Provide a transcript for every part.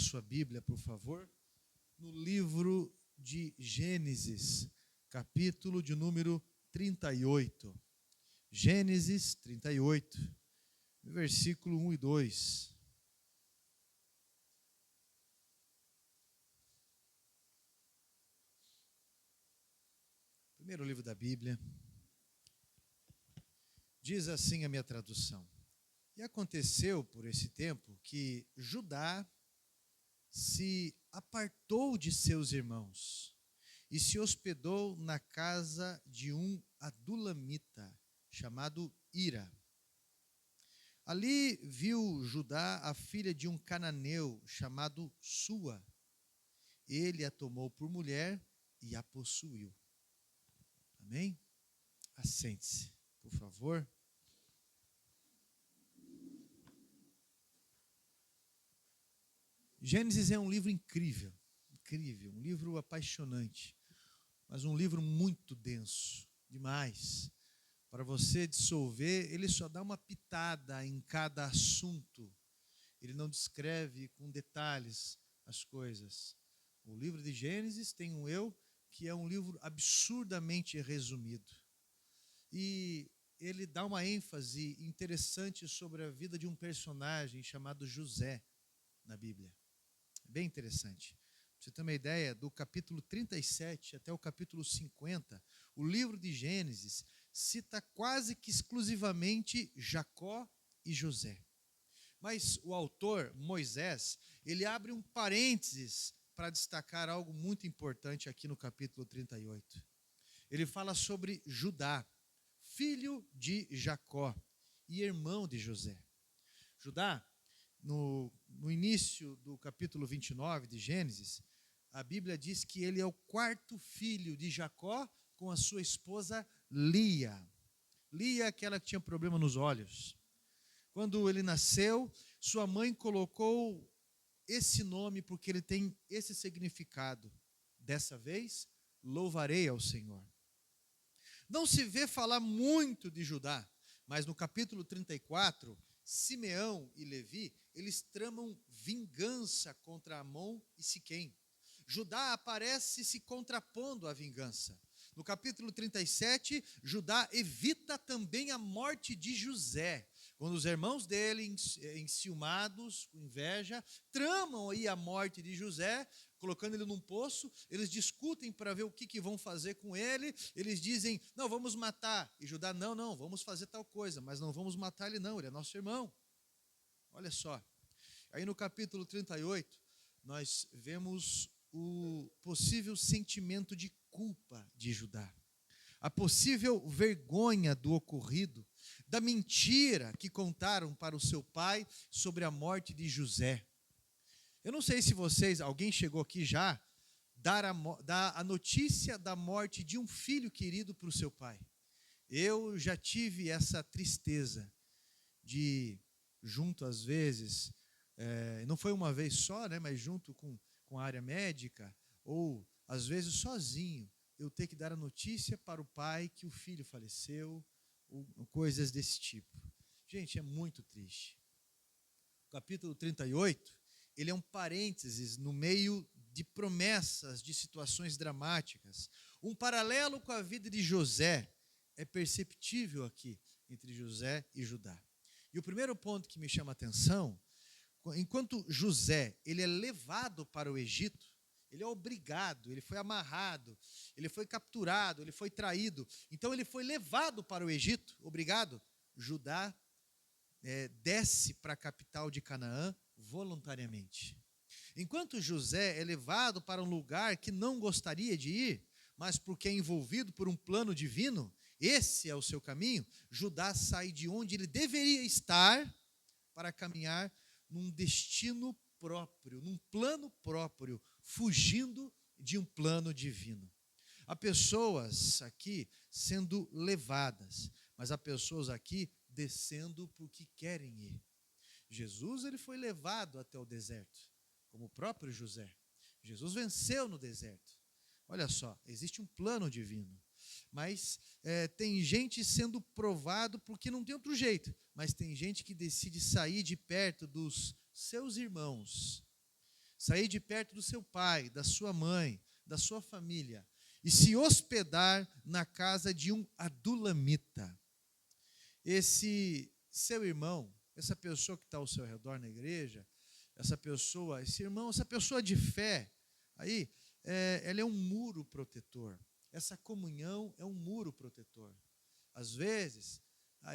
sua Bíblia, por favor, no livro de Gênesis, capítulo de número 38. Gênesis 38, versículo 1 e 2. Primeiro livro da Bíblia. Diz assim a minha tradução: E aconteceu por esse tempo que Judá se apartou de seus irmãos e se hospedou na casa de um adulamita chamado Ira. Ali viu Judá a filha de um cananeu chamado Sua. Ele a tomou por mulher e a possuiu. Amém? Assente-se, por favor. Gênesis é um livro incrível, um livro apaixonante, mas um livro muito denso, demais. Para você dissolver, ele só dá uma pitada em cada assunto. Ele não descreve com detalhes as coisas. O livro de Gênesis tem um eu, que é um livro absurdamente resumido. E ele dá uma ênfase interessante sobre a vida de um personagem chamado José na Bíblia. Bem interessante. Para você ter uma ideia, do capítulo 37 até o capítulo 50, o livro de Gênesis cita quase que exclusivamente Jacó e José. Mas o autor, Moisés, ele abre um parênteses para destacar algo muito importante aqui no capítulo 38. Ele fala sobre Judá, filho de Jacó e irmão de José. Judá, no início do capítulo 29 de Gênesis, a Bíblia diz que ele é o quarto filho de Jacó com a sua esposa Lia. Lia, aquela que tinha problema nos olhos. Quando ele nasceu, sua mãe colocou esse nome porque ele tem esse significado. Dessa vez, louvarei ao Senhor. Não se vê falar muito de Judá, mas no capítulo 34, Simeão e Levi, eles tramam vingança contra Amon e Siquém. Judá aparece se contrapondo à vingança. No capítulo 37, Judá evita também a morte de José, quando os irmãos dele, enciumados, com inveja, tramam aí a morte de José, colocando ele num poço. Eles discutem para ver o que vão fazer com ele. Eles dizem, não, vamos matar. E Judá, não, vamos fazer tal coisa, mas não vamos matar ele não, ele é nosso irmão. Olha só. Aí no capítulo 38, nós vemos o possível sentimento de culpa de Judá. A possível vergonha do ocorrido, da mentira que contaram para o seu pai sobre a morte de José. Eu não sei se alguém chegou aqui já, dar a notícia da morte de um filho querido para o seu pai. Eu já tive essa tristeza de, junto às vezes, não foi uma vez só, né, mas junto com a área médica, ou às vezes sozinho, eu ter que dar a notícia para o pai que o filho faleceu, ou coisas desse tipo. Gente, é muito triste. O capítulo 38, ele é um parênteses no meio de promessas, de situações dramáticas. Um paralelo com a vida de José é perceptível aqui, entre José e Judá. E o primeiro ponto que me chama a atenção, enquanto José ele é levado para o Egito, ele é obrigado, ele foi amarrado, ele foi capturado, ele foi traído. Então ele foi levado para o Egito, obrigado. Judá desce para a capital de Canaã voluntariamente. Enquanto José é levado para um lugar que não gostaria de ir, mas porque é envolvido por um plano divino, esse é o seu caminho, Judá sai de onde ele deveria estar para caminhar num destino próprio, num plano próprio, fugindo de um plano divino. Há pessoas aqui sendo levadas, mas há pessoas aqui descendo porque querem ir. Jesus ele foi levado até o deserto, como o próprio José. Jesus venceu no deserto. Olha só, existe um plano divino. Mas tem gente sendo provado porque não tem outro jeito. Mas tem gente que decide sair de perto dos seus irmãos. sair de perto do seu pai, da sua mãe, da sua família, e se hospedar na casa de um adulamita. Esse seu irmão, essa pessoa que está ao seu redor na igreja, essa pessoa, esse irmão, essa pessoa de fé, aí, ela é um muro protetor. Essa comunhão é um muro protetor. Às vezes,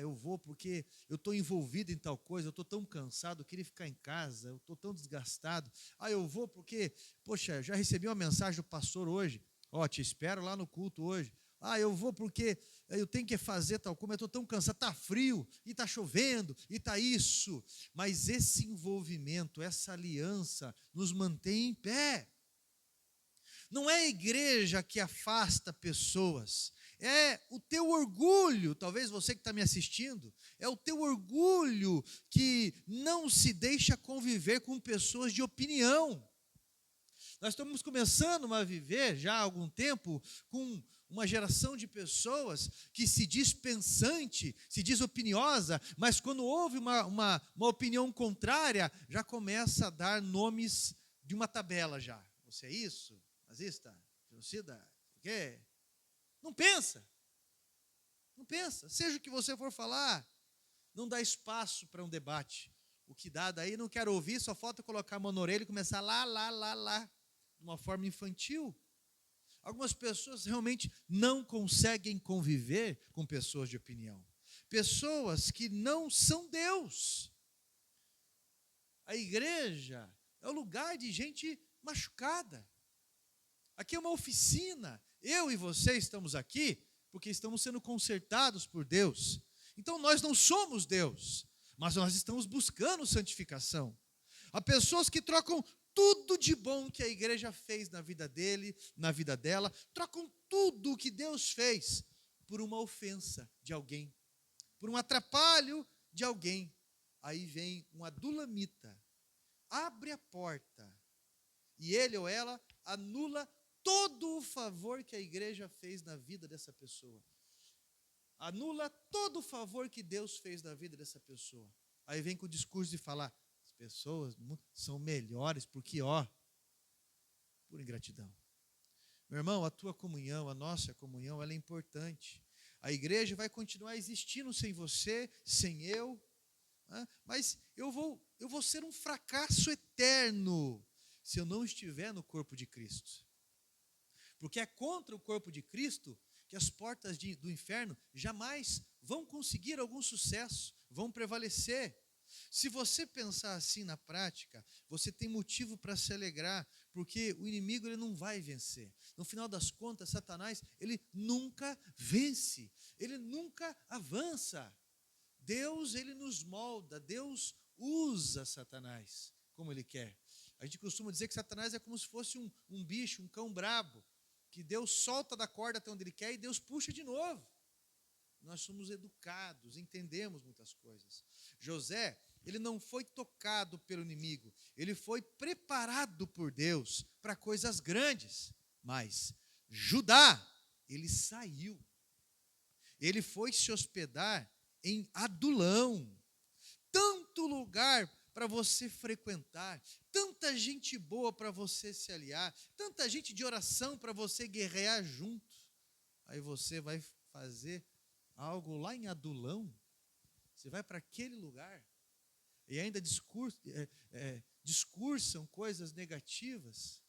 eu vou porque eu estou envolvido em tal coisa, eu estou tão cansado, eu queria ficar em casa, eu estou tão desgastado. Eu vou porque, poxa, já recebi uma mensagem do pastor hoje, te espero lá no culto hoje. Eu vou porque eu tenho que fazer tal coisa, eu estou tão cansado, está frio, e está chovendo, e está isso. Mas esse envolvimento, essa aliança, nos mantém em pé. Não é a igreja que afasta pessoas, é o teu orgulho, talvez você que está me assistindo, é o teu orgulho que não se deixa conviver com pessoas de opinião. Nós estamos começando a viver já há algum tempo com uma geração de pessoas que se diz pensante, se diz opiniosa, mas quando houve uma opinião contrária, já começa a dar nomes de uma tabela já. Você é isso? Nazista? Genocida? O quê? Não pensa. Não pensa. Seja o que você for falar, não dá espaço para um debate. O que dá daí, não quero ouvir, só falta colocar a mão na orelha e começar lá, de uma forma infantil. Algumas pessoas realmente não conseguem conviver com pessoas de opinião. Pessoas que não são Deus. A igreja é o lugar de gente machucada. Aqui é uma oficina. Eu e você estamos aqui porque estamos sendo consertados por Deus. Então nós não somos Deus, mas nós estamos buscando santificação. Há pessoas que trocam tudo de bom que a igreja fez na vida dele, na vida dela, trocam tudo o que Deus fez por uma ofensa de alguém, por um atrapalho de alguém. Aí vem um adulamita, abre a porta, e ele ou ela anula todo o favor que a igreja fez na vida dessa pessoa. Anula todo o favor que Deus fez na vida dessa pessoa. Aí vem com o discurso de falar, as pessoas são melhores porque, por ingratidão. Meu irmão, a tua comunhão, a nossa comunhão, ela é importante. A igreja vai continuar existindo sem você, sem eu, mas eu vou ser um fracasso eterno se eu não estiver no corpo de Cristo. Porque é contra o corpo de Cristo que as portas do inferno jamais vão conseguir algum sucesso, vão prevalecer. Se você pensar assim na prática, você tem motivo para se alegrar, porque o inimigo ele não vai vencer. No final das contas, Satanás, ele nunca vence, ele nunca avança. Deus, ele nos molda, Deus usa Satanás como ele quer. A gente costuma dizer que Satanás é como se fosse um bicho, um cão brabo, que Deus solta da corda até onde ele quer e Deus puxa de novo. Nós somos educados, entendemos muitas coisas. José, ele não foi tocado pelo inimigo, ele foi preparado por Deus para coisas grandes. Mas Judá, ele saiu. Ele foi se hospedar em Adulão. Tanto lugar para você frequentar, tanta gente boa para você se aliar, tanta gente de oração para você guerrear junto. Aí você vai fazer algo lá em Adulão, você vai para aquele lugar e ainda discursam coisas negativas.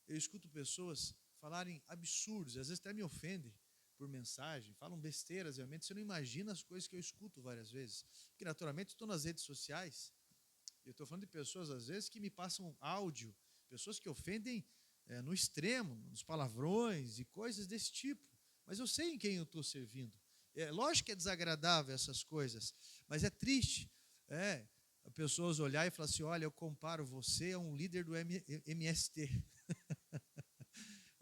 Eu escuto pessoas falarem absurdos, às vezes até me ofendem por mensagem, falam besteiras realmente, você não imagina as coisas que eu escuto várias vezes, porque naturalmente estou nas redes sociais, eu estou falando de pessoas às vezes que me passam áudio, pessoas que ofendem no extremo, nos palavrões e coisas desse tipo, mas eu sei em quem eu estou servindo. Lógico que é desagradável essas coisas, mas é triste, pessoas olhar e falar assim, olha, eu comparo você a um líder do MST.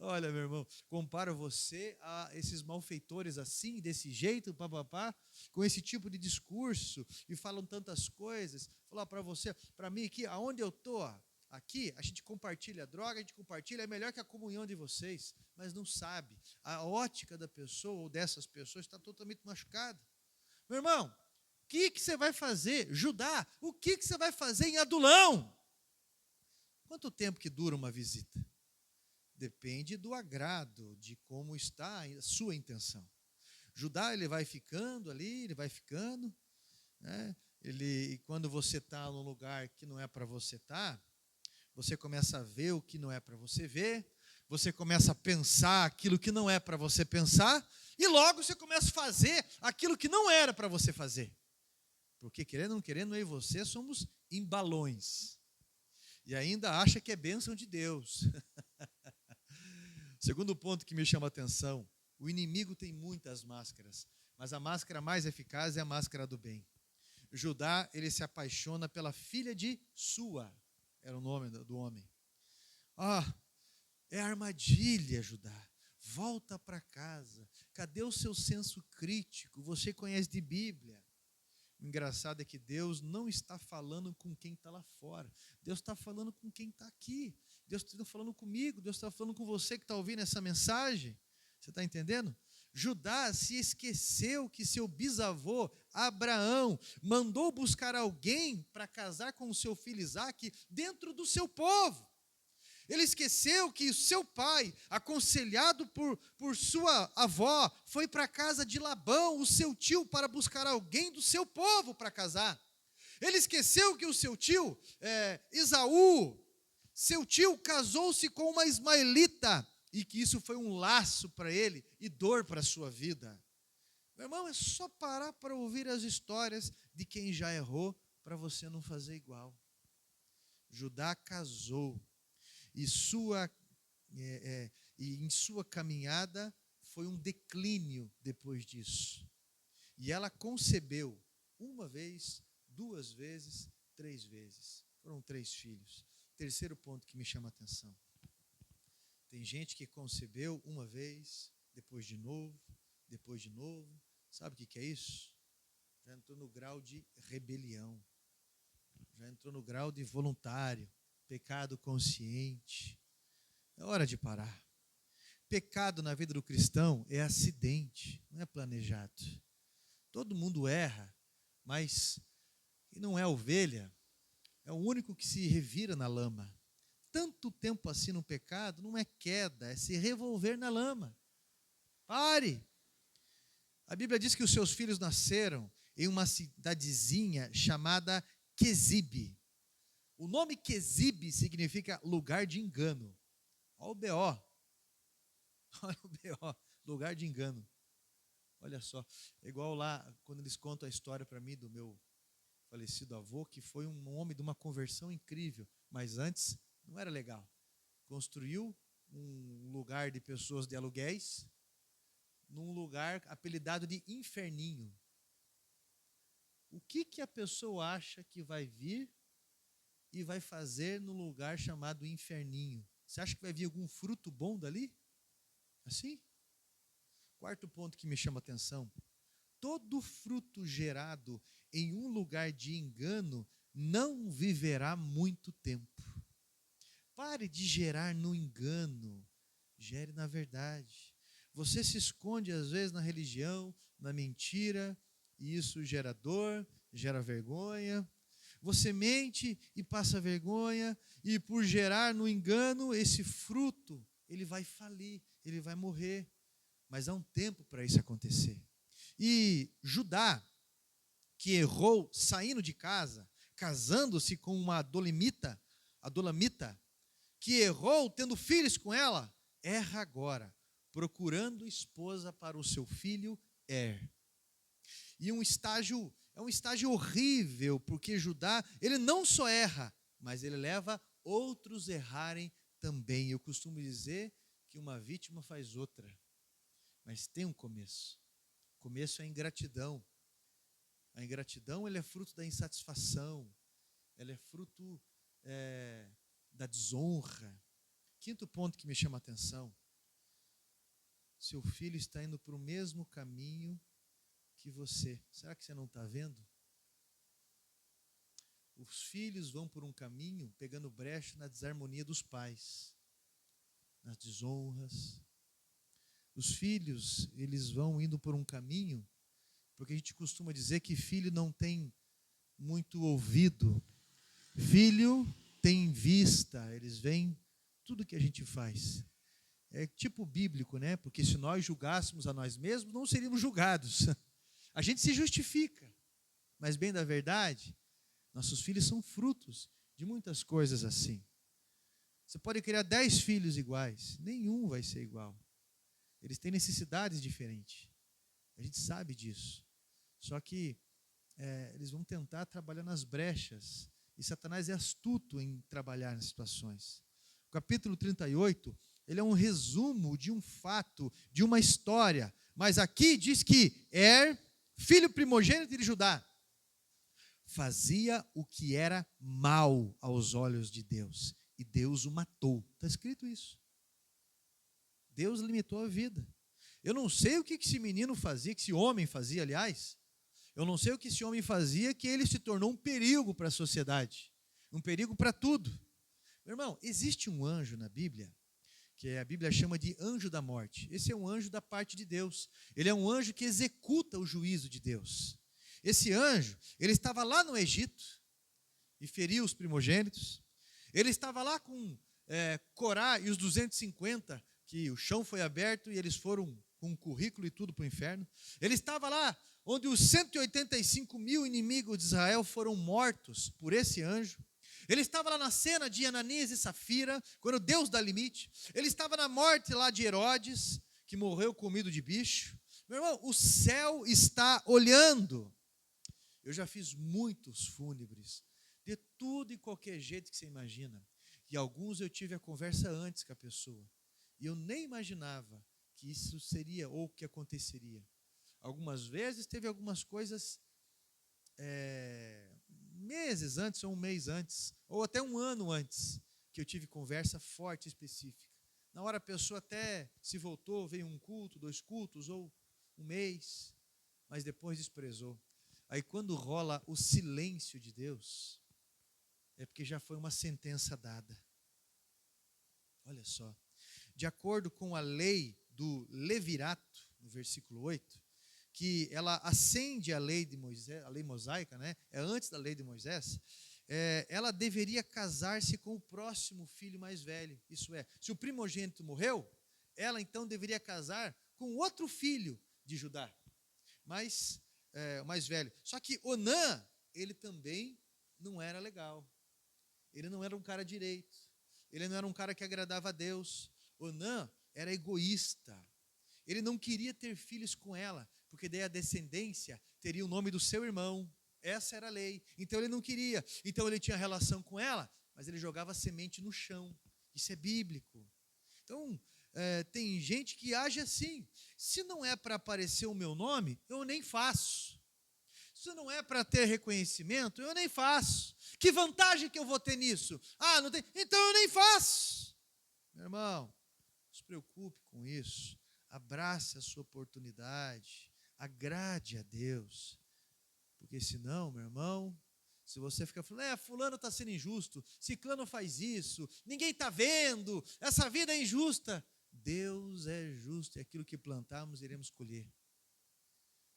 Olha, meu irmão, comparo você a esses malfeitores assim, desse jeito, papapá, com esse tipo de discurso, e falam tantas coisas. Falar para você, para mim aqui, aonde eu estou, aqui, a gente compartilha droga, a gente compartilha, é melhor que a comunhão de vocês, mas não sabe, a ótica da pessoa ou dessas pessoas está totalmente machucada. Meu irmão, o que você vai fazer? Judá, o que você vai fazer em Adulão? Quanto tempo que dura uma visita? Depende do agrado, de como está a sua intenção. Judá, ele vai ficando ali, ele vai ficando, né? E quando você está num lugar que não é para você estar, você começa a ver o que não é para você ver, você começa a pensar aquilo que não é para você pensar, e logo você começa a fazer aquilo que não era para você fazer. Porque querendo ou não querendo, eu e você somos embalões. E ainda acha que é bênção de Deus. Segundo ponto que me chama a atenção, o inimigo tem muitas máscaras, mas a máscara mais eficaz é a máscara do bem. Judá, ele se apaixona pela filha de Sua, era o nome do homem. É armadilha, Judá. Volta para casa. Cadê o seu senso crítico? Você conhece de Bíblia. O engraçado é que Deus não está falando com quem está lá fora. Deus está falando com quem está aqui. Deus está falando comigo. Deus está falando com você que está ouvindo essa mensagem. Você está entendendo? Judá se esqueceu que seu bisavô, Abraão, mandou buscar alguém para casar com o seu filho Isaque dentro do seu povo. Ele esqueceu que o seu pai, aconselhado por sua avó, foi para a casa de Labão, o seu tio, para buscar alguém do seu povo para casar. Ele esqueceu que o seu tio, Esaú, seu tio casou-se com uma ismaelita, e que isso foi um laço para ele e dor para a sua vida. Meu irmão, é só parar para ouvir as histórias de quem já errou, para você não fazer igual. Judá casou. E em sua caminhada foi um declínio depois disso. E ela concebeu uma vez, 2 vezes, 3 vezes. Foram 3 filhos. Terceiro ponto que me chama a atenção. Tem gente que concebeu uma vez, depois de novo, depois de novo. Sabe o que é isso? Já entrou no grau de rebelião. Já entrou no grau de voluntário. Pecado consciente. É hora de parar. Pecado na vida do cristão é acidente, não é planejado. Todo mundo erra, mas não é ovelha, é o único que se revira na lama. Tanto tempo assim no pecado não é queda, é se revolver na lama. Pare! A Bíblia diz que os seus filhos nasceram em uma cidadezinha chamada Quezibe. O nome Quezibe significa lugar de engano. Olha o B.O. Olha o B.O. Lugar de engano. Olha só. É igual lá, quando eles contam a história para mim do meu falecido avô, que foi um homem de uma conversão incrível, mas antes não era legal. Construiu um lugar de pessoas de aluguéis, num lugar apelidado de Inferninho. O que a pessoa acha que vai vir e vai fazer no lugar chamado Inferninho? Você acha que vai vir algum fruto bom dali? Assim? Quarto ponto que me chama a atenção. Todo fruto gerado em um lugar de engano não viverá muito tempo. Pare de gerar no engano. Gere na verdade. Você se esconde às vezes na religião, na mentira, e isso gera dor, gera vergonha. Você mente e passa vergonha, e por gerar no engano, esse fruto, ele vai falir, ele vai morrer. Mas há um tempo para isso acontecer. E Judá, que errou saindo de casa, casando-se com uma adolamita, que errou tendo filhos com ela, erra agora, procurando esposa para o seu filho E é um estágio horrível, porque Judá, ele não só erra, mas ele leva outros a errarem também. Eu costumo dizer que uma vítima faz outra, mas tem um começo. O começo é a ingratidão. A ingratidão, ela é fruto da insatisfação, ela é fruto da desonra. Quinto ponto que me chama a atenção. Seu filho está indo para o mesmo caminho que você. Será que você não está vendo? Os filhos vão por um caminho pegando brecha na desarmonia dos pais, nas desonras. Os filhos, eles vão indo por um caminho, porque a gente costuma dizer que filho não tem muito ouvido. Filho têm vista, eles veem tudo que a gente faz. É tipo bíblico, né? Porque se nós julgássemos a nós mesmos, não seríamos julgados. A gente se justifica. Mas bem da verdade, nossos filhos são frutos de muitas coisas assim. Você pode criar 10 filhos iguais, nenhum vai ser igual. Eles têm necessidades diferentes. A gente sabe disso. Só que eles vão tentar trabalhar nas brechas. E Satanás é astuto em trabalhar nas situações. O capítulo 38, ele é um resumo de um fato, de uma história. Mas aqui diz que filho primogênito de Judá, fazia o que era mal aos olhos de Deus. E Deus o matou. Está escrito isso. Deus limitou a vida. Eu não sei o que esse menino fazia, que esse homem fazia, aliás. Eu não sei o que esse homem fazia, que ele se tornou um perigo para a sociedade. Um perigo para tudo. Meu irmão, existe um anjo na Bíblia, que a Bíblia chama de anjo da morte. Esse é um anjo da parte de Deus. Ele é um anjo que executa o juízo de Deus. Esse anjo, ele estava lá no Egito e feriu os primogênitos. Ele estava lá com Corá e os 250, que o chão foi aberto e eles foram com um currículo e tudo para o inferno. Ele estava lá onde os 185 mil inimigos de Israel foram mortos por esse anjo. Ele estava lá na cena de Ananias e Safira, quando Deus dá limite. Ele estava na morte lá de Herodes, que morreu comido de bicho. Meu irmão, o céu está olhando. Eu já fiz muitos fúnebres, de tudo e qualquer jeito que você imagina. E alguns eu tive a conversa antes com a pessoa. E eu nem imaginava que isso seria ou que aconteceria. Algumas vezes teve algumas coisas meses antes, ou um mês antes, ou até um ano antes, que eu tive conversa forte e específica. Na hora a pessoa até se voltou, veio um culto, 2 cultos, ou um mês, mas depois desprezou. Aí quando rola o silêncio de Deus, é porque já foi uma sentença dada. Olha só. De acordo com a lei do levirato, no versículo 8, que ela acende a lei de Moisés, a lei mosaica, né? É antes da lei de Moisés, ela deveria casar-se com o próximo filho mais velho. Isso é, se o primogênito morreu, ela então deveria casar com outro filho de Judá, mas o mais velho. Só que Onã, ele também não era legal. Ele não era um cara direito. Ele não era um cara que agradava a Deus. Onã era egoísta. Ele não queria ter filhos com ela, porque daí a descendência teria o nome do seu irmão. Essa era a lei. Então ele não queria. Então ele tinha relação com ela, mas ele jogava semente no chão. Isso é bíblico. Então, tem gente que age assim. Se não é para aparecer o meu nome, eu nem faço. Se não é para ter reconhecimento, eu nem faço. Que vantagem que eu vou ter nisso? Ah, não tem. Então eu nem faço. Meu irmão, não se preocupe com isso. Abrace a sua oportunidade. Agrade a Deus. Porque senão, meu irmão, se você ficar falando, fulano está sendo injusto, ciclano faz isso, ninguém está vendo, essa vida é injusta. Deus é justo e aquilo que plantarmos iremos colher.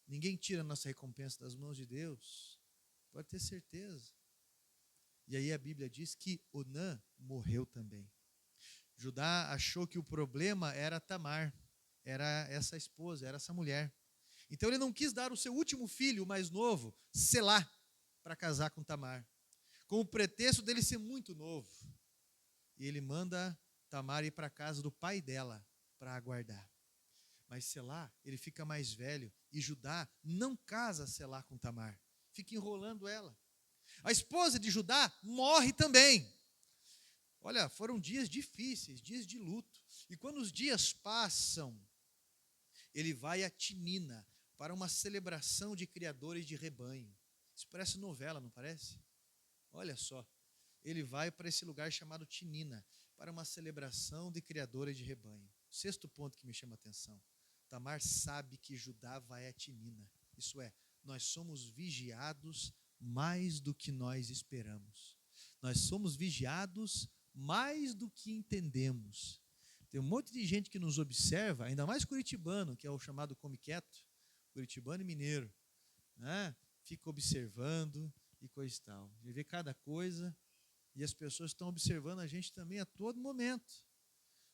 Ninguém tira a nossa recompensa das mãos de Deus. Pode ter certeza. E aí a Bíblia diz que Onã morreu também. Judá achou que o problema era Tamar, era essa esposa, era essa mulher. Então ele não quis dar o seu último filho, o mais novo, Selá, para casar com Tamar, com o pretexto dele ser muito novo. E ele manda Tamar ir para a casa do pai dela para aguardar. Mas Selá, ele fica mais velho, e Judá não casa Selá com Tamar, fica enrolando ela. A esposa de Judá morre também. Olha, foram dias difíceis, dias de luto. E quando os dias passam, ele vai a Timina para uma celebração de criadores de rebanho. Isso parece novela, não parece? Olha só, ele vai para esse lugar chamado Timina, para uma celebração de criadores de rebanho. 6º ponto que me chama a atenção. Tamar sabe que Judá vai a Timina. Isso é, nós somos vigiados mais do que nós esperamos. Nós somos vigiados mais do que entendemos. Tem um monte de gente que nos observa, ainda mais curitibano, que é o chamado come quieto, curitibano e mineiro, né? Fica observando e coisa e tal. Ele vê cada coisa. E as pessoas estão observando a gente também a todo momento.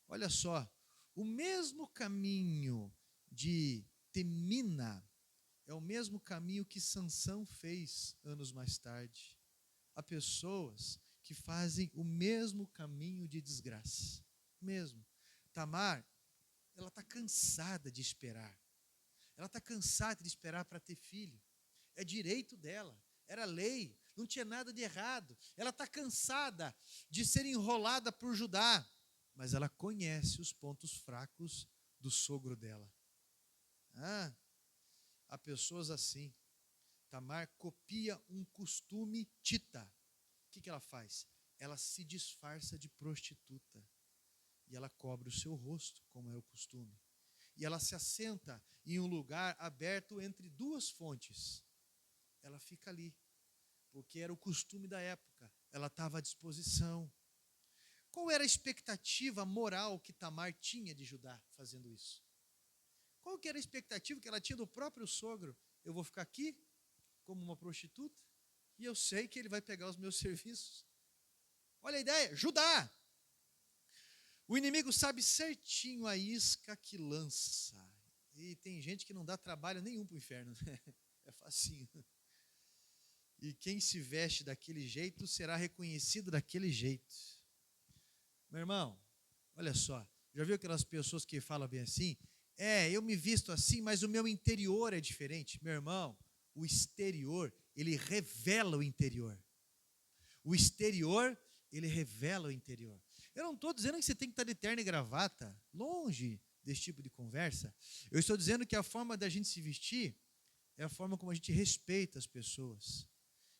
Olha só, o mesmo caminho de Temina é o mesmo caminho que Sansão fez anos mais tarde. Há pessoas que fazem o mesmo caminho de desgraça. Mesmo. Tamar, ela está cansada de esperar. Ela está cansada de esperar para ter filho. É direito dela. Era lei. Não tinha nada de errado. Ela está cansada de ser enrolada por Judá. Mas ela conhece os pontos fracos do sogro dela. Há pessoas assim. Tamar copia um costume tita. O que ela faz? Ela se disfarça de prostituta. E ela cobre o seu rosto, como é o costume. E ela se assenta em um lugar aberto entre duas fontes. Ela fica ali, porque era o costume da época. Ela estava à disposição. Qual era a expectativa moral que Tamar tinha de Judá fazendo isso? Qual que era a expectativa que ela tinha do próprio sogro? Eu vou ficar aqui como uma prostituta e eu sei que ele vai pegar os meus serviços. Olha a ideia, Judá. O inimigo sabe certinho a isca que lança. E tem gente que não dá trabalho nenhum para o inferno. É facinho. E quem se veste daquele jeito será reconhecido daquele jeito. Meu irmão, olha só. Já viu aquelas pessoas que falam bem assim? Eu me visto assim, mas o meu interior é diferente. Meu irmão, o exterior, ele revela o interior. O exterior, ele revela o interior. Eu não estou dizendo que você tem que estar de terno e gravata, longe desse tipo de conversa. Eu estou dizendo que a forma da gente se vestir é a forma como a gente respeita as pessoas.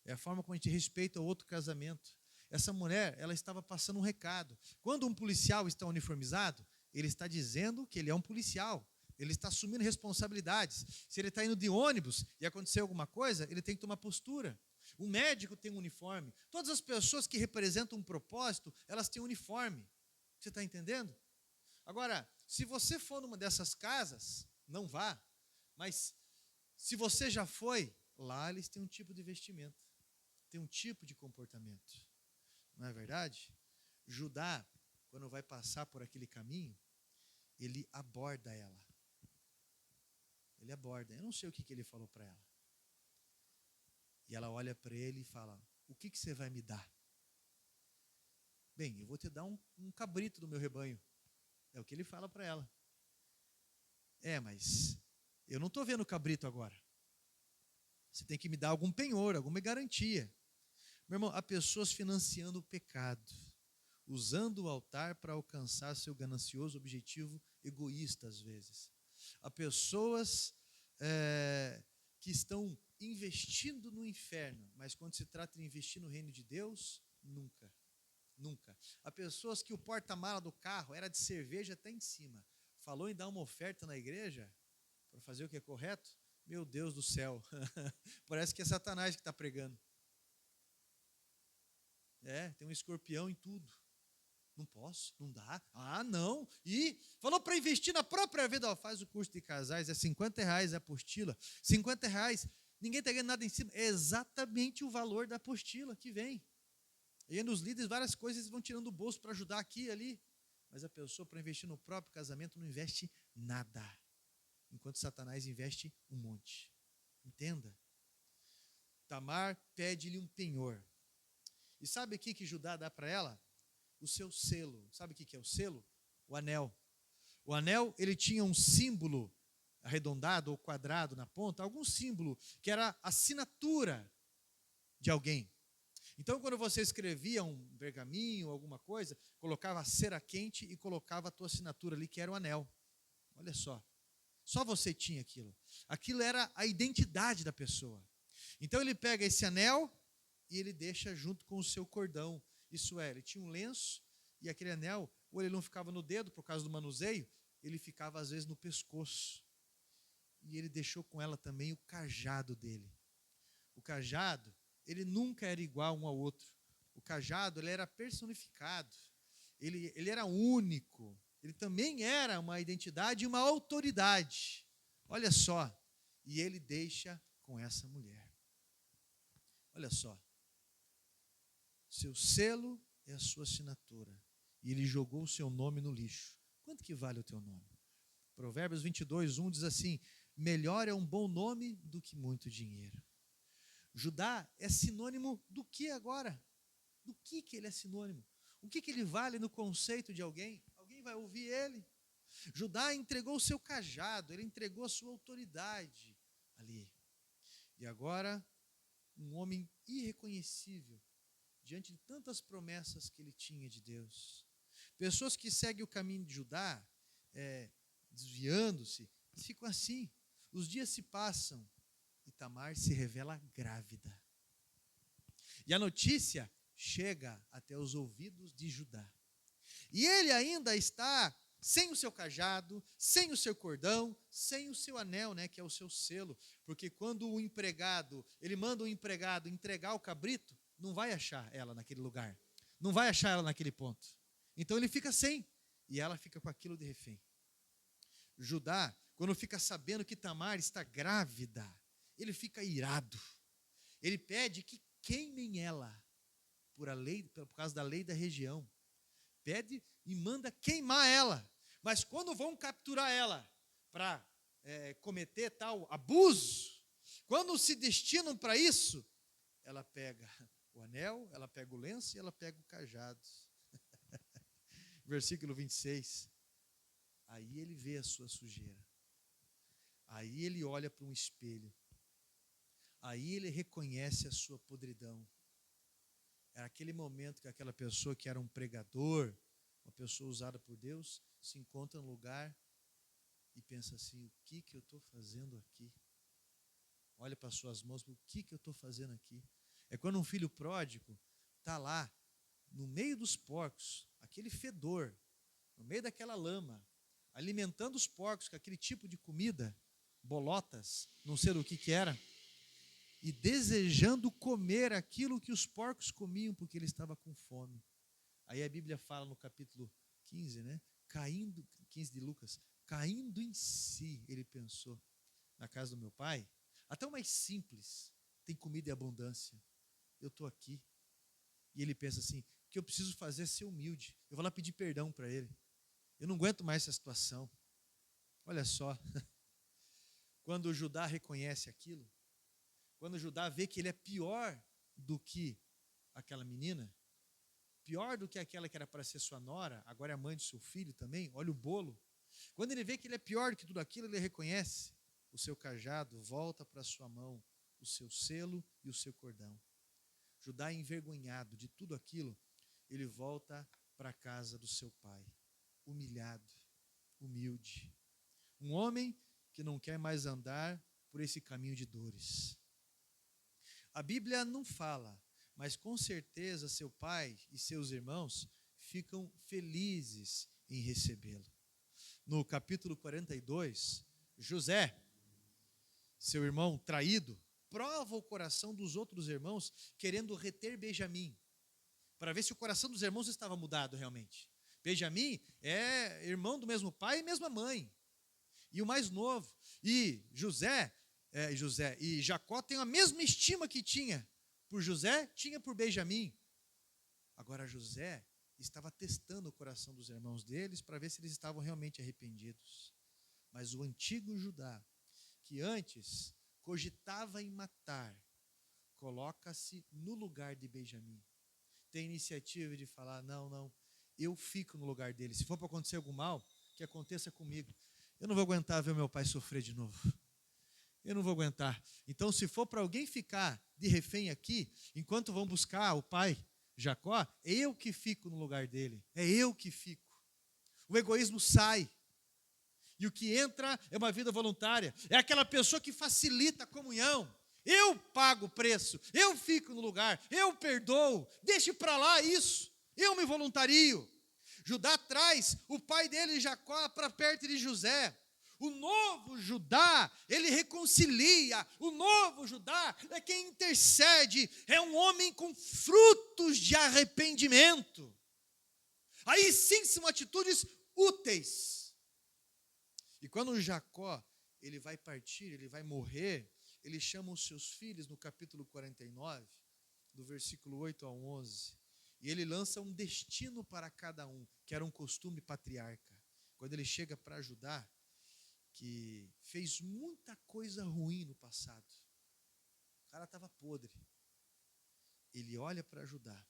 É a forma como a gente respeita o outro casamento. Essa mulher, ela estava passando um recado. Quando um policial está uniformizado, ele está dizendo que ele é um policial. Ele está assumindo responsabilidades. Se ele está indo de ônibus e acontecer alguma coisa, ele tem que tomar postura. O médico tem um uniforme. Todas as pessoas que representam um propósito, elas têm um uniforme. Você está entendendo? Agora, se você for numa dessas casas, não vá. Mas se você já foi, lá eles têm um tipo de vestimento. Tem um tipo de comportamento. Não é verdade? Judá, quando vai passar por aquele caminho, ele aborda ela. Ele aborda. Eu não sei o que ele falou para ela. E ela olha para ele e fala: o que você vai me dar? Bem, eu vou te dar um cabrito do meu rebanho. É o que ele fala para ela. Mas eu não estou vendo o cabrito agora. Você tem que me dar algum penhor, alguma garantia. Meu irmão, há pessoas financiando o pecado, usando o altar para alcançar seu ganancioso objetivo egoísta, às vezes. Há pessoas que estão investindo no inferno, mas quando se trata de investir no reino de Deus, nunca. Nunca. Há pessoas que o porta-mala do carro era de cerveja até em cima. Falou em dar uma oferta na igreja para fazer o que é correto? Meu Deus do céu. Parece que é Satanás que está pregando. Tem um escorpião em tudo. Não posso, não dá. Não. E falou para investir na própria vida. Faz o curso de casais, é R$50 a apostila. R$50. Ninguém está ganhando nada em cima. É exatamente o valor da apostila que vem. E nos líderes, várias coisas vão tirando do bolso para ajudar aqui e ali. Mas a pessoa, para investir no próprio casamento, não investe nada. Enquanto Satanás investe um monte. Entenda. Tamar pede-lhe um penhor. E sabe o que Judá dá para ela? O seu selo. Sabe o que é o selo? O anel. O anel, ele tinha um símbolo arredondado ou quadrado na ponta, algum símbolo que era a assinatura de alguém. Então, quando você escrevia um pergaminho, alguma coisa, colocava a cera quente e colocava a tua assinatura ali, que era o anel. Olha só. Só você tinha aquilo. Aquilo era a identidade da pessoa. Então, ele pega esse anel e ele deixa junto com o seu cordão. Isso ele tinha um lenço e aquele anel, ou ele não ficava no dedo por causa do manuseio, ele ficava às vezes no pescoço. E ele deixou com ela também o cajado dele. O cajado, ele nunca era igual um ao outro. O cajado, ele era personificado. Ele era único. Ele também era uma identidade e uma autoridade. Olha só. E ele deixa com essa mulher. Olha só. seu selo é a sua assinatura. E ele jogou o seu nome no lixo. Quanto que vale o teu nome? Provérbios 22:1 diz assim: melhor é um bom nome do que muito dinheiro. Judá é sinônimo do que agora? Do que ele é sinônimo? O que ele vale no conceito de alguém? Alguém vai ouvir ele? Judá entregou o seu cajado, ele entregou a sua autoridade ali. E agora, um homem irreconhecível, diante de tantas promessas que ele tinha de Deus. Pessoas que seguem o caminho de Judá, desviando-se, ficam assim. Os dias se passam e Tamar se revela grávida. E a notícia chega até os ouvidos de Judá. E ele ainda está sem o seu cajado, sem o seu cordão, sem o seu anel, que é o seu selo. Porque quando o empregado, ele manda o empregado entregar o cabrito, não vai achar ela naquele lugar. Não vai achar ela naquele ponto. Então ele fica sem. E ela fica com aquilo de refém. Judá, quando fica sabendo que Tamar está grávida, ele fica irado. Ele pede que queimem ela, por causa da lei da região. Pede e manda queimar ela. Mas quando vão capturar ela para cometer tal abuso, quando se destinam para isso, ela pega o anel, ela pega o lenço e ela pega o cajado. Versículo 26. Aí ele vê a sua sujeira. Aí ele olha para um espelho. Aí ele reconhece a sua podridão. Era aquele momento que aquela pessoa que era um pregador, uma pessoa usada por Deus, se encontra no lugar e pensa assim: o que eu estou fazendo aqui? Olha para as suas mãos: o que eu estou fazendo aqui? É quando um filho pródigo está lá, no meio dos porcos, aquele fedor, no meio daquela lama, alimentando os porcos com aquele tipo de comida, bolotas, não sei o que era, e desejando comer aquilo que os porcos comiam, porque ele estava com fome. Aí a Bíblia fala no capítulo 15, 15 de Lucas, caindo em si, ele pensou: na casa do meu pai, até o mais simples, tem comida em abundância. Eu estou aqui. E ele pensa assim: o que eu preciso fazer é ser humilde. Eu vou lá pedir perdão para ele. Eu não aguento mais essa situação. Olha só. Quando Judá reconhece aquilo, quando Judá vê que ele é pior do que aquela menina, pior do que aquela que era para ser sua nora, agora é a mãe do seu filho também, olha o bolo. Quando ele vê que ele é pior do que tudo aquilo, ele reconhece: o seu cajado volta para a sua mão, o seu selo e o seu cordão. Judá, envergonhado de tudo aquilo, ele volta para a casa do seu pai, humilhado, humilde. Um homem que não quer mais andar por esse caminho de dores. A Bíblia não fala, mas com certeza seu pai e seus irmãos ficam felizes em recebê-lo. No capítulo 42, José, seu irmão traído, prova o coração dos outros irmãos, querendo reter Benjamim, para ver se o coração dos irmãos estava mudado realmente. Benjamim é irmão do mesmo pai e mesma mãe, e o mais novo. E Jacó tem a mesma estima que tinha por José, tinha por Benjamim. Agora José estava testando o coração dos irmãos deles para ver se eles estavam realmente arrependidos. Mas o antigo Judá, que antes cogitava em matar, coloca-se no lugar de Benjamim. Tem iniciativa de falar: não, eu fico no lugar dele. Se for para acontecer algum mal, que aconteça comigo. Eu não vou aguentar ver meu pai sofrer de novo. Eu não vou aguentar. Então, se for para alguém ficar de refém aqui, enquanto vão buscar o pai Jacó, é eu que fico no lugar dele. É eu que fico. O egoísmo sai. E o que entra é uma vida voluntária. É aquela pessoa que facilita a comunhão. Eu pago o preço. Eu fico no lugar. Eu perdoo. Deixe para lá isso. Eu me voluntario. Judá traz o pai dele, Jacó, para perto de José. O novo Judá, ele reconcilia. O novo Judá é quem intercede. É um homem com frutos de arrependimento. Aí sim são atitudes úteis. E quando Jacó, ele vai partir, ele vai morrer, ele chama os seus filhos no capítulo 49, do versículo 8 ao 11. E ele lança um destino para cada um, que era um costume patriarca. Quando ele chega para Judá, que fez muita coisa ruim no passado. O cara estava podre. Ele olha para Judá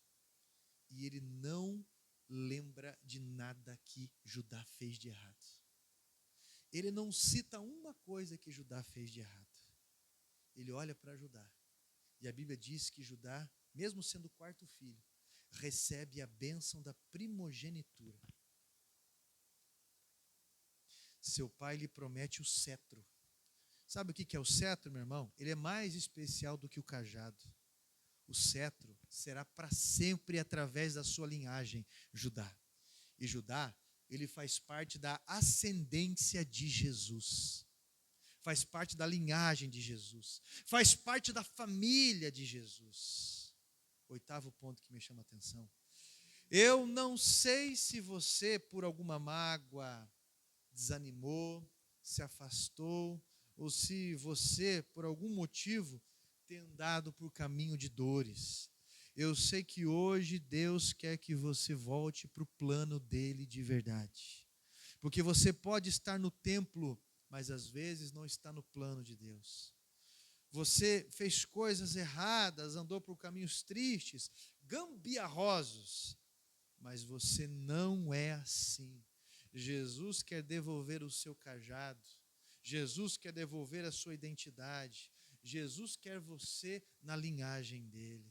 e ele não lembra de nada que Judá fez de errado. Ele não cita uma coisa que Judá fez de errado. Ele olha para Judá. E a Bíblia diz que Judá, mesmo sendo o quarto filho, recebe a bênção da primogenitura. Seu pai lhe promete o cetro. Sabe o que é o cetro, meu irmão? Ele é mais especial do que o cajado. O cetro será para sempre através da sua linhagem, Judá. E Judá, ele faz parte da ascendência de Jesus. Faz parte da linhagem de Jesus. Faz parte da família de Jesus. Oitavo ponto que me chama a atenção. Eu não sei se você, por alguma mágoa, desanimou, se afastou, ou se você, por algum motivo, tem andado por caminho de dores. Eu sei que hoje Deus quer que você volte para o plano dele de verdade. Porque você pode estar no templo, mas às vezes não está no plano de Deus. Você fez coisas erradas, andou por caminhos tristes, gambiarrosos, mas você não é assim. Jesus quer devolver o seu cajado. Jesus quer devolver a sua identidade. Jesus quer você na linhagem dele.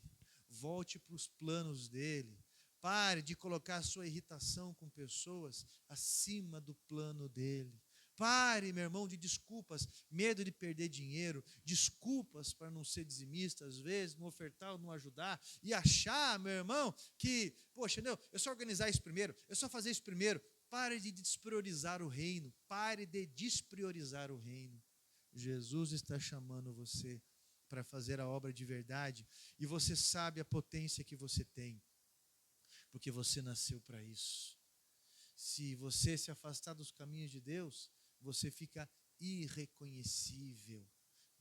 Volte para os planos dele. Pare de colocar a sua irritação com pessoas acima do plano dele. Pare, meu irmão, de desculpas, medo de perder dinheiro, desculpas para não ser dizimista, às vezes, não ofertar ou não ajudar, e achar, meu irmão, que, poxa, não, eu só organizar isso primeiro, eu só fazer isso primeiro. Pare de despriorizar o reino, pare de despriorizar o reino. Jesus está chamando você para fazer a obra de verdade, e você sabe a potência que você tem, porque você nasceu para isso. Se você se afastar dos caminhos de Deus, você fica irreconhecível.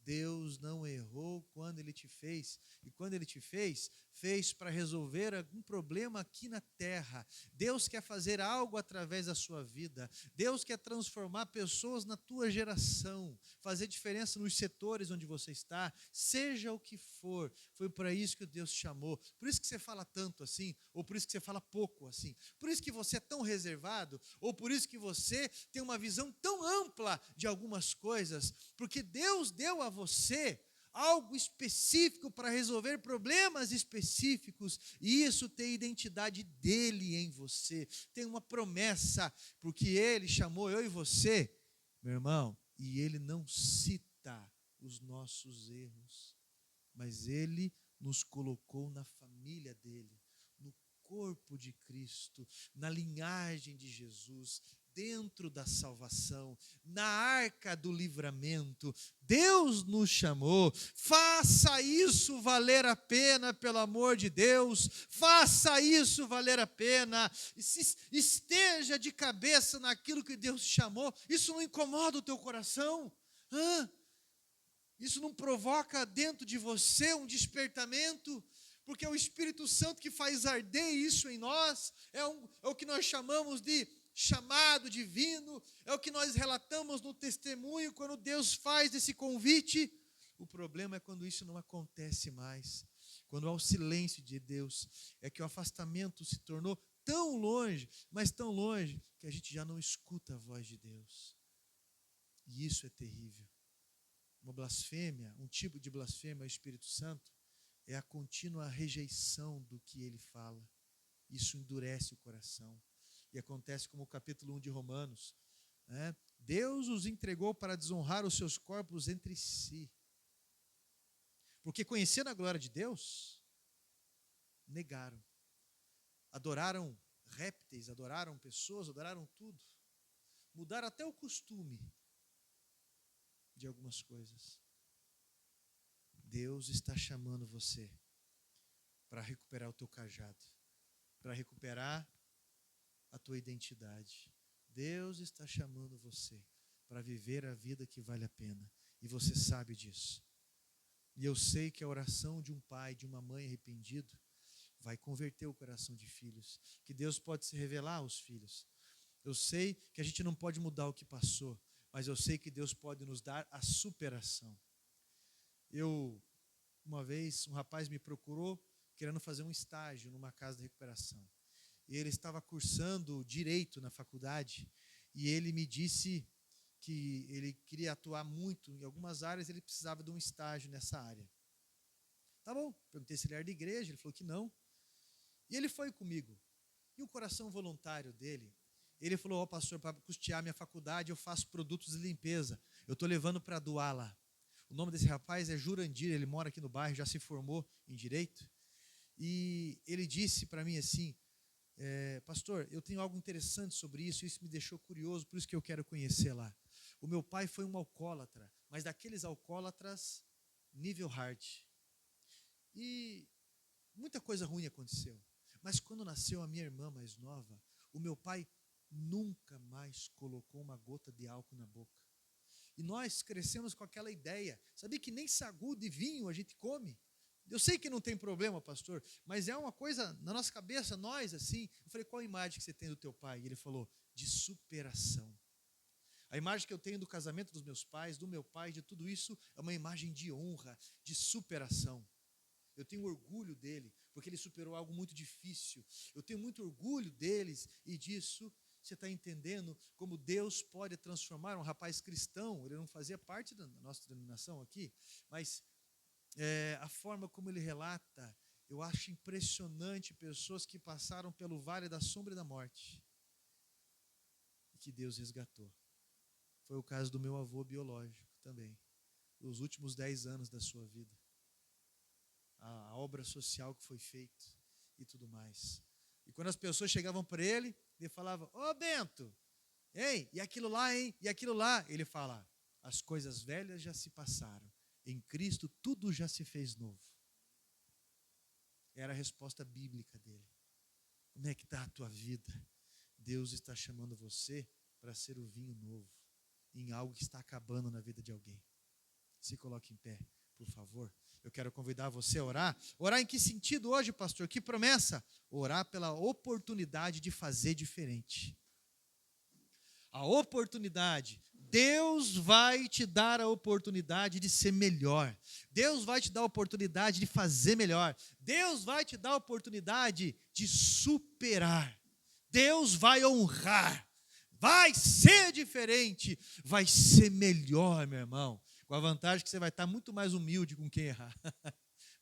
Deus não errou quando Ele te fez. E quando Ele te fez, fez para resolver algum problema aqui na terra. Deus quer fazer algo através da sua vida. Deus quer transformar pessoas na tua geração. Fazer diferença nos setores onde você está. Seja o que for. Foi para isso que Deus te chamou. Por isso que você fala tanto assim, ou por isso que você fala pouco assim. Por isso que você é tão reservado, ou por isso que você tem uma visão tão ampla de algumas coisas. Porque Deus deu a você algo específico para resolver problemas específicos, e isso tem identidade dele em você, tem uma promessa, porque ele chamou eu e você, meu irmão, e ele não cita os nossos erros, mas ele nos colocou na família dele, no corpo de Cristo, na linhagem de Jesus, dentro da salvação, na arca do livramento. Deus nos chamou. Faça isso valer a pena, pelo amor de Deus. Faça isso valer a pena. Esteja de cabeça naquilo que Deus te chamou. Isso não incomoda o teu coração? Isso não provoca dentro de você um despertamento? Porque é o Espírito Santo que faz arder isso em nós. É o que nós chamamos de chamado divino, é o que nós relatamos no testemunho, quando Deus faz esse convite. O problema é quando isso não acontece mais, quando há o silêncio de Deus, é que o afastamento se tornou tão longe, mas tão longe, que a gente já não escuta a voz de Deus, e isso é terrível. Uma blasfêmia, um tipo de blasfêmia ao Espírito Santo, é a contínua rejeição do que ele fala. Isso endurece o coração. E acontece como o capítulo 1 de Romanos, né? Deus os entregou para desonrar os seus corpos entre si. Porque conhecendo a glória de Deus, negaram. Adoraram répteis, adoraram pessoas, adoraram tudo. Mudaram até o costume de algumas coisas. Deus está chamando você para recuperar o teu cajado, para recuperar a tua identidade. Deus está chamando você para viver a vida que vale a pena. E você sabe disso. E eu sei que a oração de um pai, de uma mãe arrependido, vai converter o coração de filhos, que Deus pode se revelar aos filhos. Eu sei que a gente não pode mudar o que passou, mas eu sei que Deus pode nos dar a superação. Uma vez, um rapaz me procurou querendo fazer um estágio numa casa de recuperação. E ele estava cursando Direito na faculdade, e ele me disse que ele queria atuar muito em algumas áreas, ele precisava de um estágio nessa área. Tá bom, perguntei se ele era de igreja, ele falou que não. E ele foi comigo. E o coração voluntário dele, ele falou: pastor, para custear minha faculdade, eu faço produtos de limpeza. Eu estou levando para doar lá. O nome desse rapaz é Jurandir, ele mora aqui no bairro, já se formou em Direito. E ele disse para mim assim: pastor, eu tenho algo interessante sobre isso me deixou curioso, por isso que eu quero conhecer lá. O meu pai foi um alcoólatra, mas daqueles alcoólatras nível hard. E muita coisa ruim aconteceu. Mas quando nasceu a minha irmã mais nova, o meu pai nunca mais colocou uma gota de álcool na boca. E nós crescemos com aquela ideia. Sabia que nem sagu de vinho a gente come? Eu sei que não tem problema, pastor, mas é uma coisa na nossa cabeça, nós assim. Eu falei: qual a imagem que você tem do teu pai? E ele falou: de superação. A imagem que eu tenho do casamento dos meus pais, do meu pai, de tudo isso, é uma imagem de honra, de superação. Eu tenho orgulho dele, porque ele superou algo muito difícil. Eu tenho muito orgulho deles, e disso você está entendendo como Deus pode transformar um rapaz cristão. Ele não fazia parte da nossa denominação aqui, mas a forma como ele relata, eu acho impressionante. Pessoas que passaram pelo vale da sombra e da morte, e que Deus resgatou. Foi o caso do meu avô biológico também, os últimos 10 anos da sua vida. A obra social que foi feita e tudo mais. E quando as pessoas chegavam para ele falava: ô Bento, hein? E aquilo lá, hein? E aquilo lá. Ele fala: as coisas velhas já se passaram, em Cristo tudo já se fez novo. Era a resposta bíblica dele. Como é que está a tua vida? Deus está chamando você para ser o vinho novo em algo que está acabando na vida de alguém. Se coloque em pé, por favor. Eu quero convidar você a orar. Orar em que sentido hoje, pastor? Que promessa? Orar pela oportunidade de fazer diferente. A oportunidade. Deus vai te dar a oportunidade de ser melhor. Deus vai te dar a oportunidade de fazer melhor. Deus vai te dar a oportunidade de superar. Deus vai honrar. Vai ser diferente. Vai ser melhor, meu irmão. Com a vantagem que você vai estar muito mais humilde com quem errar.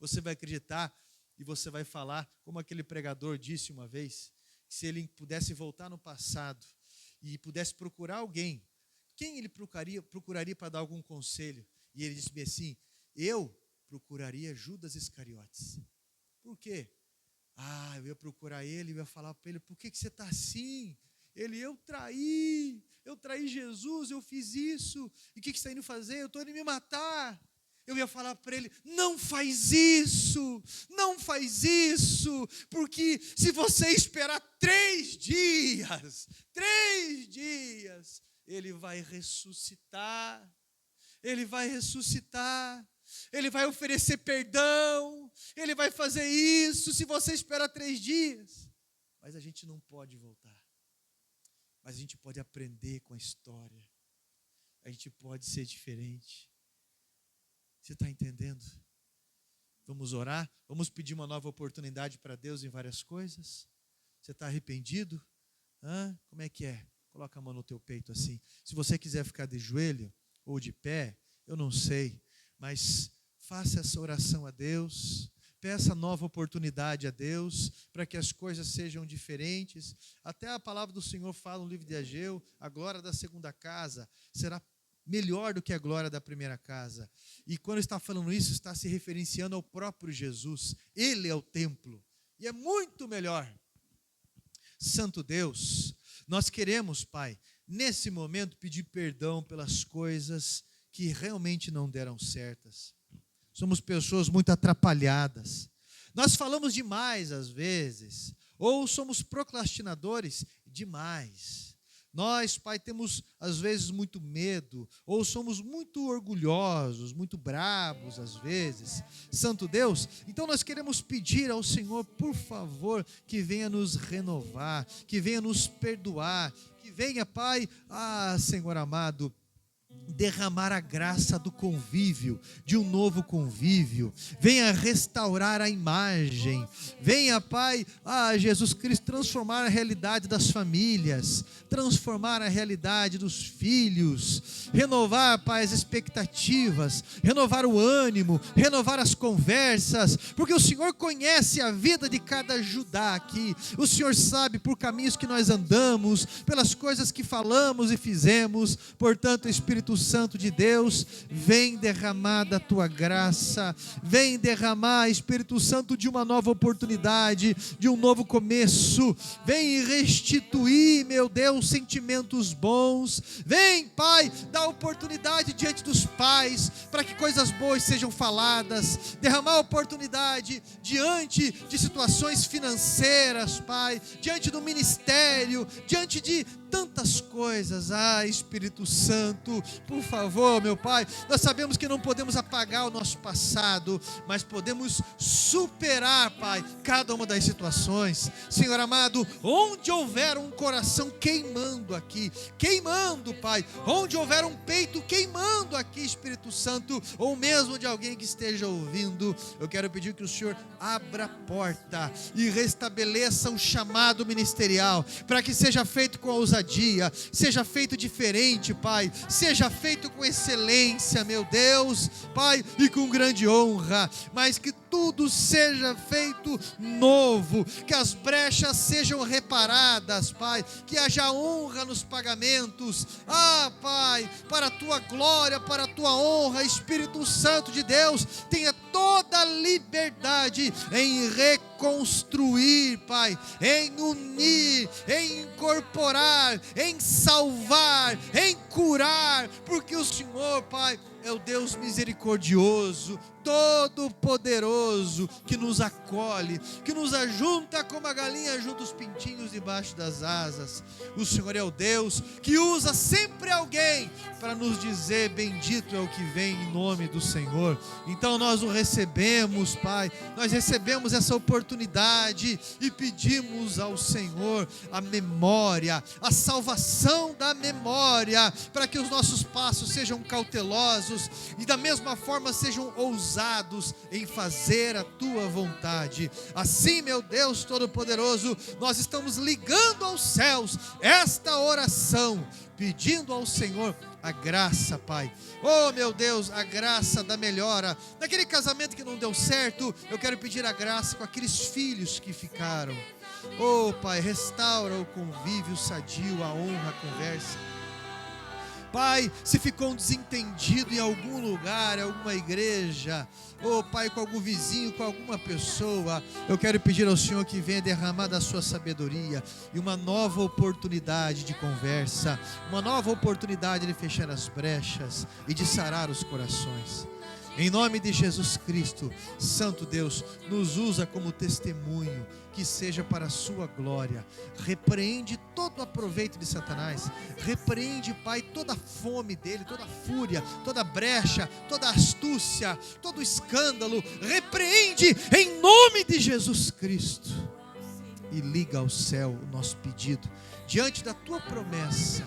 Você vai acreditar e você vai falar, como aquele pregador disse uma vez, que se ele pudesse voltar no passado e pudesse procurar alguém, quem ele procuraria para dar algum conselho? E ele disse assim: eu procuraria Judas Iscariotes. Por quê? Eu ia procurar ele e ia falar para ele: por que você está assim? Eu traí Jesus, eu fiz isso. E o que você está indo fazer? Eu estou indo me matar. Eu ia falar para ele: não faz isso, porque se você esperar 3 dias, ele vai ressuscitar, ele vai oferecer perdão, ele vai fazer isso se você esperar 3 dias. Mas a gente não pode voltar. Mas a gente pode aprender com a história. A gente pode ser diferente. Você está entendendo? Vamos orar? Vamos pedir uma nova oportunidade para Deus em várias coisas? Você está arrependido? Como é que é? Coloca a mão no teu peito assim. Se você quiser ficar de joelho ou de pé, eu não sei. Mas faça essa oração a Deus. Peça nova oportunidade a Deus, para que as coisas sejam diferentes. Até a palavra do Senhor fala no livro de Ageu: a glória da segunda casa será melhor do que a glória da primeira casa. E quando está falando isso, está se referenciando ao próprio Jesus. Ele é o templo, e é muito melhor. Santo Deus, nós queremos, Pai, nesse momento pedir perdão pelas coisas que realmente não deram certas. Somos pessoas muito atrapalhadas. Nós falamos demais às vezes, ou somos procrastinadores demais. Nós, Pai, temos às vezes muito medo, ou somos muito orgulhosos, muito bravos às vezes. Santo Deus, então nós queremos pedir ao Senhor, por favor, que venha nos renovar, que venha nos perdoar, que venha, Pai, Senhor amado, derramar a graça do convívio, de um novo convívio. Venha restaurar a imagem. Venha, Pai, Jesus Cristo, transformar a realidade das famílias, transformar a realidade dos filhos, renovar, Pai, as expectativas, renovar o ânimo, renovar as conversas, porque o Senhor conhece a vida de cada Judá aqui. O Senhor sabe por caminhos que nós andamos, pelas coisas que falamos e fizemos. Portanto, Espírito Santo de Deus, vem derramar da tua graça, vem derramar, Espírito Santo, de uma nova oportunidade, de um novo começo. Vem restituir, meu Deus, sentimentos bons. Vem, Pai, dar oportunidade diante dos pais, para que coisas boas sejam faladas. Derramar oportunidade diante de situações financeiras, Pai, diante do ministério, diante de tantas coisas. Espírito Santo, por favor, meu Pai, nós sabemos que não podemos apagar o nosso passado, mas podemos superar, Pai, cada uma das situações. Senhor amado, onde houver um coração queimando aqui, queimando, Pai, onde houver um peito queimando aqui, Espírito Santo, ou mesmo de alguém que esteja ouvindo, eu quero pedir que o Senhor abra a porta e restabeleça o chamado ministerial, para que seja feito com ousadia, seja feito diferente, Pai, seja feito com excelência, meu Deus, Pai, e com grande honra, mas que tudo seja feito novo, que as brechas sejam reparadas, Pai, que haja honra nos pagamentos, Pai, para a tua glória, para a tua honra. Espírito Santo de Deus, tenha toda a liberdade em reconstruir, Pai, em unir, em incorporar, em salvar, em curar, porque o Senhor, Pai, é o Deus misericordioso, todo-poderoso, que nos acolhe, que nos ajunta como a galinha junta os pintinhos debaixo das asas. O Senhor é o Deus que usa sempre alguém para nos dizer: bendito é o que vem em nome do Senhor. Então nós o recebemos, Pai, nós recebemos essa oportunidade e pedimos ao Senhor a memória, a salvação da memória, para que os nossos passos sejam cautelosos e da mesma forma sejam ousados em fazer a tua vontade. Assim, meu Deus Todo-Poderoso, nós estamos ligando aos céus esta oração, pedindo ao Senhor a graça, Pai. Oh, meu Deus, a graça da melhora. Naquele casamento que não deu certo, eu quero pedir a graça com aqueles filhos que ficaram. Oh, Pai, restaura o convívio sadio, a honra, a conversa. Pai, se ficou um desentendido em algum lugar, em alguma igreja, Pai, com algum vizinho, com alguma pessoa, eu quero pedir ao Senhor que venha derramar da sua sabedoria e uma nova oportunidade de conversa, uma nova oportunidade de fechar as brechas e de sarar os corações. Em nome de Jesus Cristo, Santo Deus, nos usa como testemunho, que seja para a sua glória. Repreende todo o aproveito de Satanás, repreende, Pai, toda a fome dele, toda a fúria, toda a brecha, toda a astúcia, todo o escândalo. Repreende em nome de Jesus Cristo e liga ao céu o nosso pedido diante da tua promessa,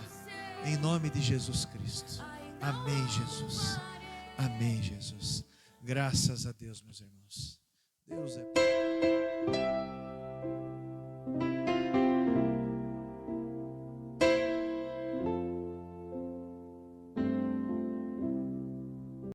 em nome de Jesus Cristo. Amém, Jesus. Amém, Jesus. Graças a Deus, meus irmãos. Deus é bom.